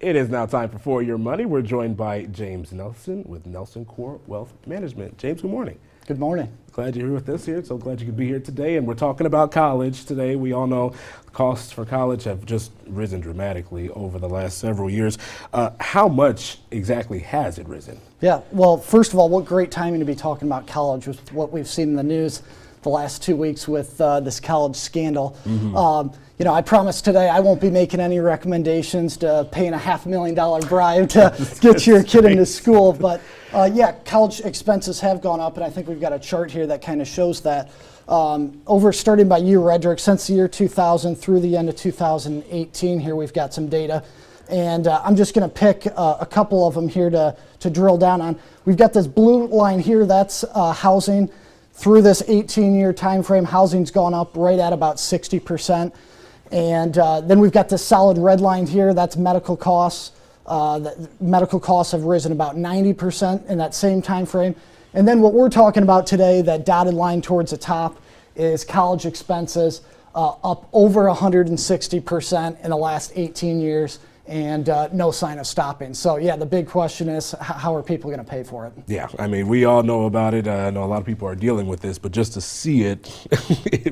It is now time for Your Money. We're joined by James Nelson with Nelson Core Wealth Management. James, good morning. Good morning. Glad you're here with us here. So glad you could be here today. And we're talking about college today. We all know costs for college have just risen dramatically over the last several years. How much exactly has it risen? Yeah, well, first of all, what great timing to be talking about college with what we've seen in the news the last 2 weeks with this college scandal. I promise today I won't be making any recommendations to paying a $500,000 bribe to get your kid into school. But yeah, college expenses have gone up, and I think we've got a chart here that kind of shows that. Starting by year, Redrick, since the year 2000 through the end of 2018, here we've got some data. And I'm just going to pick a couple of them here to drill down on. We've got this blue line here, that's housing. Through this 18-year time frame, housing's gone up right at about 60%. And then we've got this solid red line here, that's medical costs. Medical costs have risen about 90% in that same time frame. And then what we're talking about today, that dotted line towards the top, is college expenses up over 160% in the last 18 years. And no sign of stopping. So yeah, the big question is, how are people going to pay for it? Yeah, I mean, we all know about it. I know a lot of people are dealing with this, but just to see it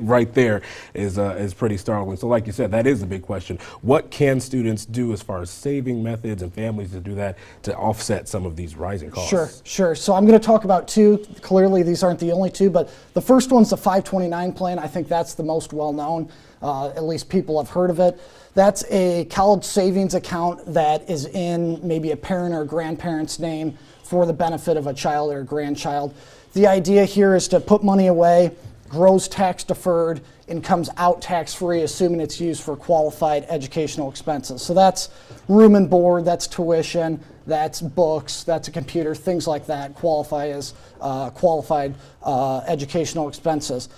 right there is pretty startling. So like you said, that is a big question. What can students do as far as saving methods and families to do that to offset some of these rising costs? Sure. So I'm going to talk about two. Clearly, these aren't the only two, but the first one's the 529 plan. I think that's the most well-known. At least people have heard of it. That's a college savings account that is in maybe a parent or a grandparent's name for the benefit of a child or a grandchild. The idea here is to put money away, grows tax deferred, and comes out tax free, assuming it's used for qualified educational expenses. So that's room and board, that's tuition, that's books, that's a computer, things like that qualify as qualified educational expenses.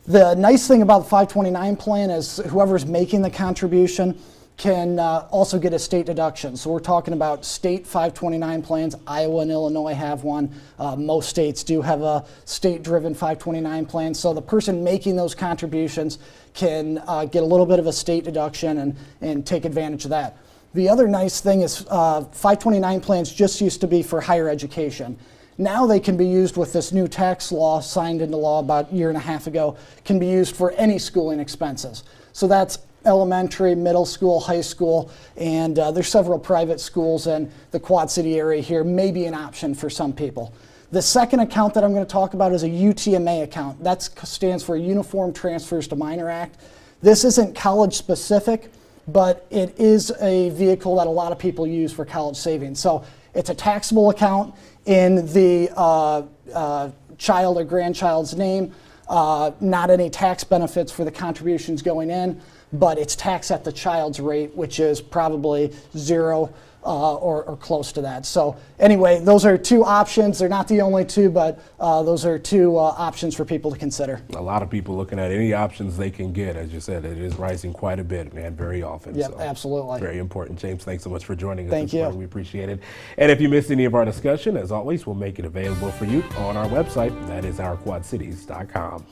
The nice thing about the 529 plan is whoever's making the contribution can also get a state deduction. So we're talking about state 529 plans. Iowa and Illinois have one. Most states do have a state-driven 529 plan. So the person making those contributions can get a little bit of a state deduction and take advantage of that. The other nice thing is 529 plans just used to be for higher education. Now they can be used with this new tax law signed into law about a year and a half ago, can be used for any schooling expenses. So that's elementary, middle school, high school, and there's several private schools in the Quad City area here, may be an option for some people. The second account that I'm going to talk about is a UTMA account. That stands for Uniform Transfers to Minor Act. This isn't college specific, but it is a vehicle that a lot of people use for college savings. So it's a taxable account in the child or grandchild's name, not any tax benefits for the contributions going in, but it's taxed at the child's rate, which is probably zero or close to that. So anyway, those are two options. They're not the only two, but those are two options for people to consider. A lot of people looking at any options they can get. As you said, it is rising quite a bit, man, very often. Yeah, so absolutely. Very important. James, thanks so much for joining us. Thank you. We appreciate it. And if you missed any of our discussion, as always, we'll make it available for you on our website. That is ourquadcities.com.